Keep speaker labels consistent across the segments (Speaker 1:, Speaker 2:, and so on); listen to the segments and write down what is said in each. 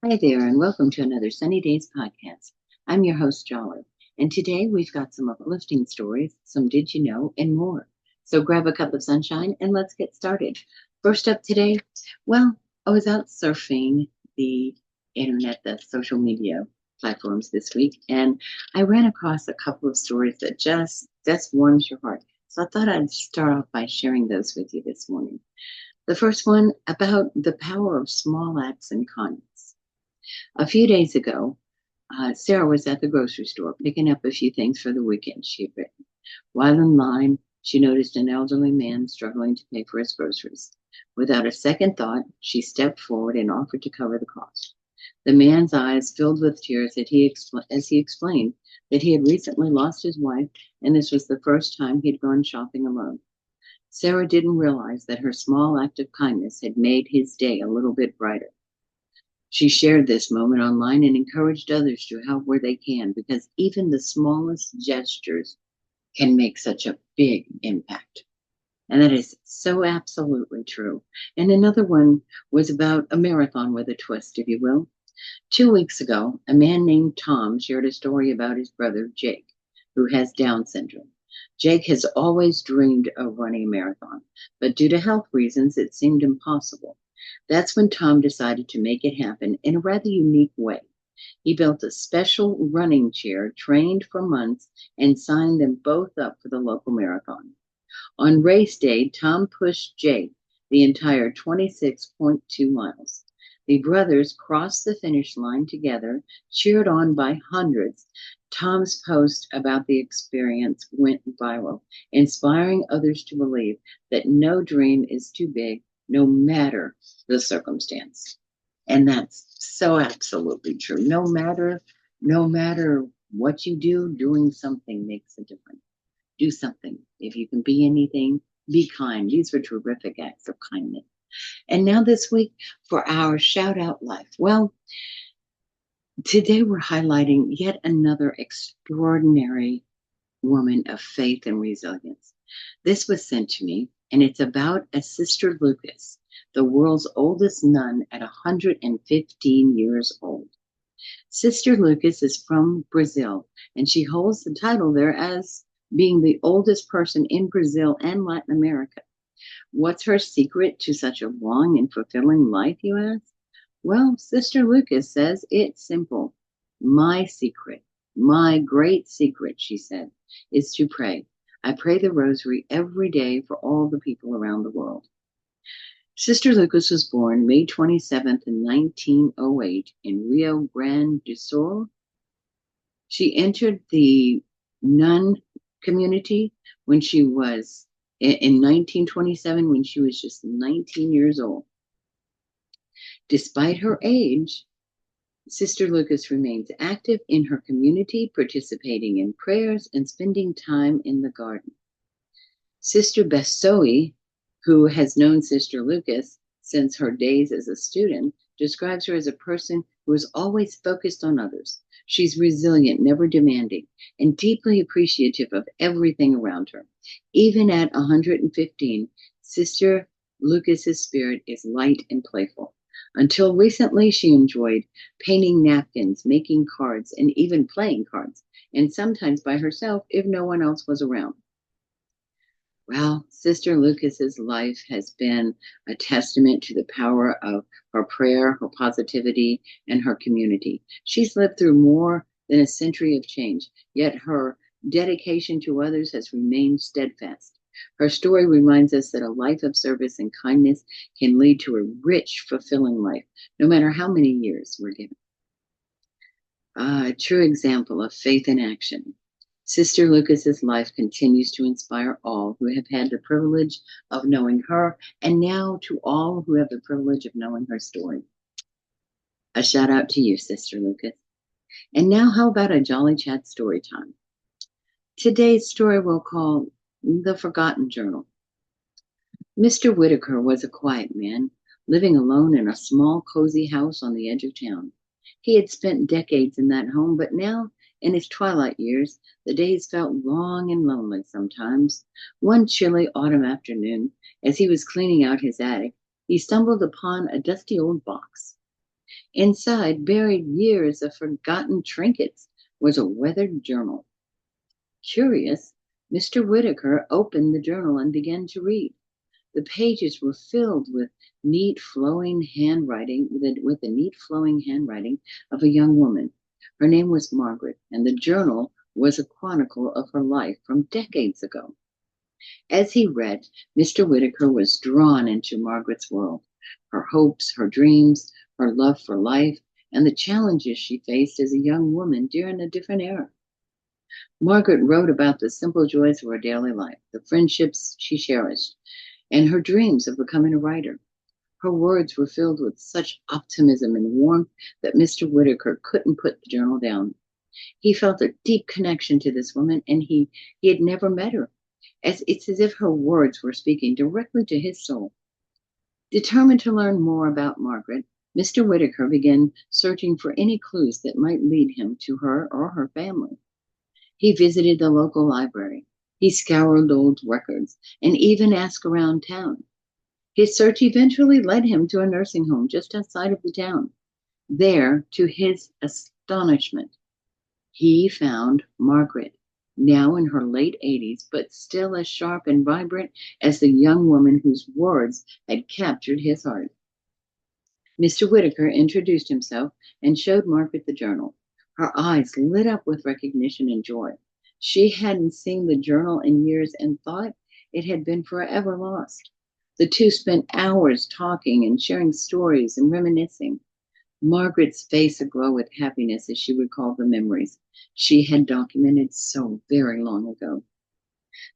Speaker 1: Hi there, and welcome to another Sunny Days podcast. I'm your host, Jolly, and today we've got some uplifting stories, some did you know, and more. So grab a cup of sunshine and let's get started. First up today, well, I was out surfing the internet, the social media platforms this week, and I ran across a couple of stories that just warms your heart. So I thought I'd start off by sharing those with you this morning. The first one about the power of small acts and kindness. A few days ago, Sarah was at the grocery store picking up a few things for the weekend she had written. While in line, she noticed an elderly man struggling to pay for his groceries. Without a second thought, she stepped forward and offered to cover the cost. The man's eyes filled with tears as he explained that he had recently lost his wife and this was the first time he'd gone shopping alone. Sarah didn't realize that her small act of kindness had made his day a little bit brighter. She shared this moment online and encouraged others to help where they can because even the smallest gestures can make such a big impact. And that is so absolutely true. And another one was about a marathon with a twist, if you will. 2 weeks ago, a man named Tom shared a story about his brother, Jake, who has Down syndrome. Jake has always dreamed of running a marathon, but due to health reasons, it seemed impossible. That's when Tom decided to make it happen in a rather unique way. He built a special running chair, trained for months, and signed them both up for the local marathon. On race day, Tom pushed Jake the entire 26.2 miles. The brothers crossed the finish line together, cheered on by hundreds. Tom's post about the experience went viral, inspiring others to believe that no dream is too big, no matter the circumstance. And that's so absolutely true. No matter what you do, doing something makes a difference. Do something. If you can be anything, be kind. These were terrific acts of kindness. And now this week for our shout out life. Well, today we're highlighting yet another extraordinary woman of faith and resilience. This was sent to me, and it's about a Sister Lucas, the world's oldest nun at 115 years old. Sister Lucas is from Brazil, and she holds the title there as being the oldest person in Brazil and Latin America. What's her secret to such a long and fulfilling life, you ask? Well, Sister Lucas says it's simple. My secret, my great secret, she said, is to pray. I pray the rosary every day for all the people around the world. Sister Lucas was born May 27th in 1908 in Rio Grande do Sul. She entered the nun community when she was in 1927 when she was just 19 years old. Despite her age, Sister Lucas remains active in her community, participating in prayers and spending time in the garden. Sister Bessoe, who has known Sister Lucas since her days as a student, describes her as a person who is always focused on others. She's resilient, never demanding, and deeply appreciative of everything around her. Even at 115, Sister Lucas's spirit is light and playful. Until recently, she enjoyed painting napkins, making cards, and even playing cards, and sometimes by herself if no one else was around. Well, Sister Lucas's life has been a testament to the power of her prayer, her positivity, and her community. She's lived through more than a century of change, yet her dedication to others has remained steadfast. Her story reminds us that a life of service and kindness can lead to a rich, fulfilling life, no matter how many years we're given. A true example of faith in action. Sister Lucas's life continues to inspire all who have had the privilege of knowing her, and now to all who have the privilege of knowing her story. A shout out to you, Sister Lucas. And now, how about a Jolly Chat story time? Today's story we'll call The Forgotten Journal. Mr. Whitaker was a quiet man, living alone in a small, cozy house on the edge of town. He had spent decades in that home, but now, in his twilight years, the days felt long and lonely sometimes. One chilly autumn afternoon, as he was cleaning out his attic, he stumbled upon a dusty old box. Inside, buried years of forgotten trinkets, was a weathered journal. Curious, Mr. Whitaker opened the journal and began to read. The pages were filled with the neat flowing handwriting of a young woman. Her name was Margaret, and the journal was a chronicle of her life from decades ago. As he read, Mr. Whitaker was drawn into Margaret's world, her hopes, her dreams, her love for life, and the challenges she faced as a young woman during a different era. Margaret wrote about the simple joys of her daily life, the friendships she cherished, and her dreams of becoming a writer. Her words were filled with such optimism and warmth that Mr. Whitaker couldn't put the journal down. He felt a deep connection to this woman, and he had never met her. It's as if her words were speaking directly to his soul. Determined to learn more about Margaret, Mr. Whitaker began searching for any clues that might lead him to her or her family. He visited the local library. He scoured old records and even asked around town. His search eventually led him to a nursing home just outside of the town. There, to his astonishment, he found Margaret, now in her late 80s, but still as sharp and vibrant as the young woman whose words had captured his heart. Mr. Whitaker introduced himself and showed Margaret the journal. Her eyes lit up with recognition and joy. She hadn't seen the journal in years and thought it had been forever lost. The two spent hours talking and sharing stories and reminiscing. Margaret's face aglow with happiness as she recalled the memories she had documented so very long ago.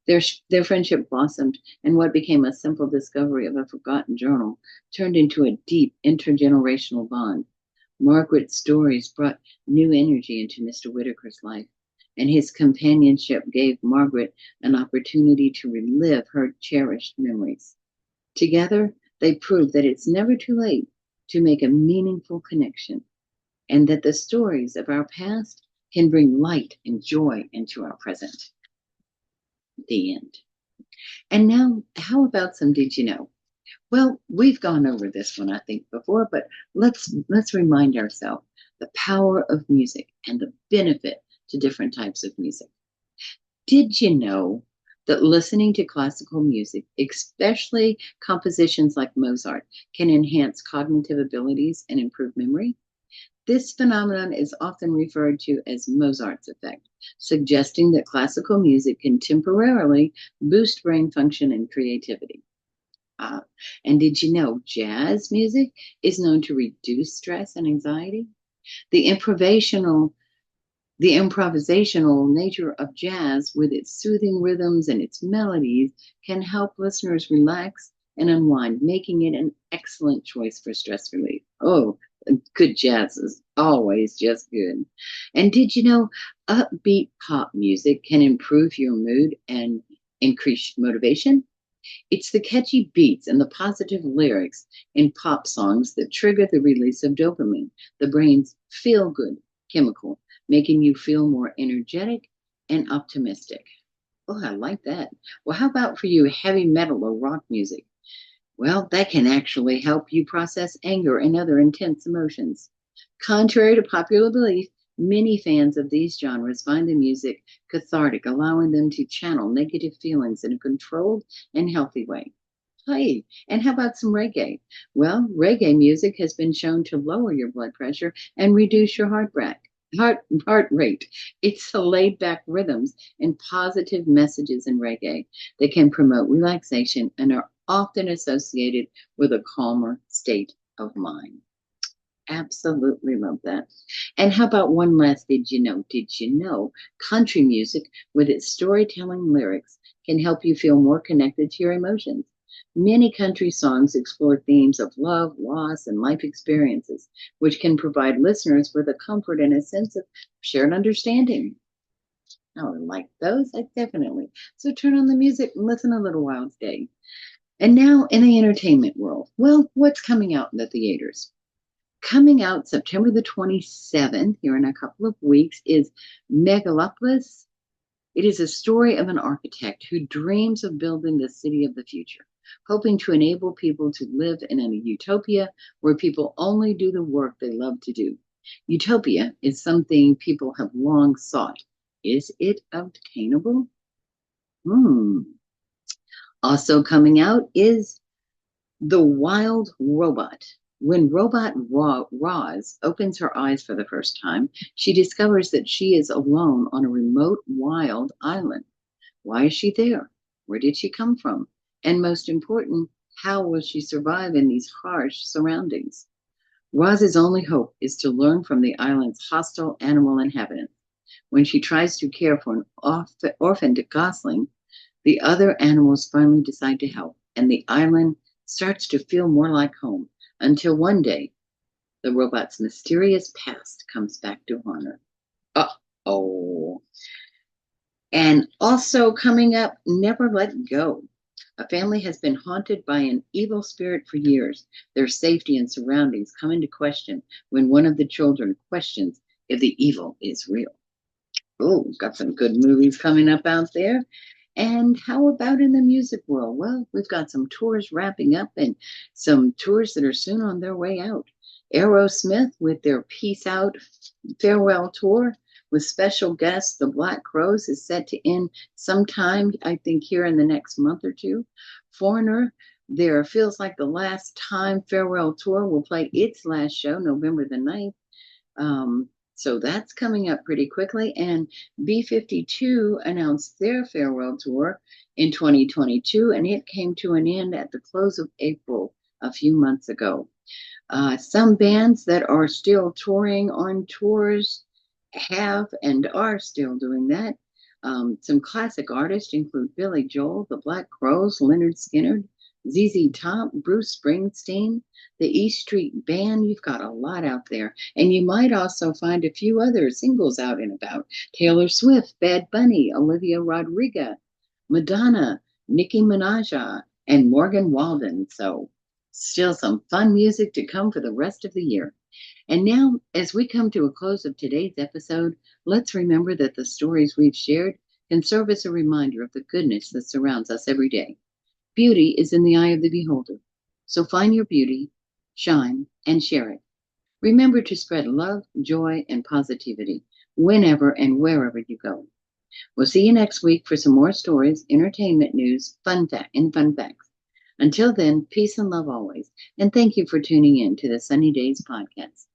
Speaker 1: Their friendship blossomed, and what became a simple discovery of a forgotten journal turned into a deep intergenerational bond. Margaret's stories brought new energy into Mr. Whitaker's life, and his companionship gave Margaret an opportunity to relive her cherished memories. Together, they proved that it's never too late to make a meaningful connection, and that the stories of our past can bring light and joy into our present. The end. And now, how about some Did You Know? Well, we've gone over this one, I think, before, but let's remind ourselves the power of music and the benefit to different types of music. Did you know that listening to classical music, especially compositions like Mozart, can enhance cognitive abilities and improve memory? This phenomenon is often referred to as Mozart's effect, suggesting that classical music can temporarily boost brain function and creativity. And did you know jazz music is known to reduce stress and anxiety? The improvisational the improvisational nature of jazz, with its soothing rhythms and its melodies, can help listeners relax and unwind, making it an excellent choice for stress relief. Oh, good jazz is always just good. And did you know upbeat pop music can improve your mood and increase motivation? It's the catchy beats and the positive lyrics in pop songs that trigger the release of dopamine, the brain's feel good chemical, making you feel more energetic and optimistic. Oh, I like that. Well, how about for you, heavy metal or rock music? Well, that can actually help you process anger and other intense emotions. Contrary to popular belief, many fans of these genres find the music cathartic, allowing them to channel negative feelings in a controlled and healthy way. Hey, and how about some reggae? Well, reggae music has been shown to lower your blood pressure and reduce your heart rate. It's the laid back rhythms and positive messages in reggae that can promote relaxation and are often associated with a calmer state of mind. Absolutely love that. And how about one last did you know? Did you know country music with its storytelling lyrics can help you feel more connected to your emotions? Many country songs explore themes of love, loss, and life experiences, which can provide listeners with a comfort and a sense of shared understanding. Oh, I like those. I definitely. So turn on the music and listen a little while today. And now in the entertainment world, well, what's coming out in the theaters? Coming out September the 27th, here in a couple of weeks, is Megalopolis. It is a story of an architect who dreams of building the city of the future. hoping to enable people to live in a utopia where people only do the work they love to do. Utopia is something people have long sought. Is it obtainable? Hmm. Also coming out is The Wild Robot. When robot Roz opens her eyes for the first time, she discovers that she is alone on a remote wild island. Why is she there? Where did she come from? And most important, how will she survive in these harsh surroundings? Roz's only hope is to learn from the island's hostile animal inhabitants. When she tries to care for an orphaned gosling, the other animals finally decide to help, and the island starts to feel more like home until one day the robot's mysterious past comes back to haunt her. Uh-oh. And also coming up, Never Let Go. A family has been haunted by an evil spirit for years. Their safety and surroundings come into question when one of the children questions if the evil is real. Oh, got some good movies coming up out there. And how about in the music world? Well, we've got some tours wrapping up and some tours that are soon on their way out. Aerosmith with their Peace Out farewell tour with special guests. The Black Crowes is set to end sometime, I think, here in the next month or two. Foreigner, there feels like the last time farewell tour will play its last show, November the 9th. So that's coming up pretty quickly. And B-52 announced their farewell tour in 2022, and it came to an end at the close of April a few months ago. Some bands that are still touring on tours have and are still doing that. Some classic artists include Billy Joel, the Black Crowes, Lynyrd Skynyrd, ZZ Top, Bruce Springsteen, the E Street Band. You've got a lot out there. And you might also find a few other singles out and about. Taylor Swift, Bad Bunny, Olivia Rodrigo, Madonna, Nicki Minaj, and Morgan Wallen. So still some fun music to come for the rest of the year. And now, as we come to a close of today's episode, let's remember that the stories we've shared can serve as a reminder of the goodness that surrounds us every day. Beauty is in the eye of the beholder. So find your beauty, shine, and share it. Remember to spread love, joy, and positivity whenever and wherever you go. We'll see you next week for some more stories, entertainment news, fun facts. Until then, peace and love always. And thank you for tuning in to the Sunny Daze podcast.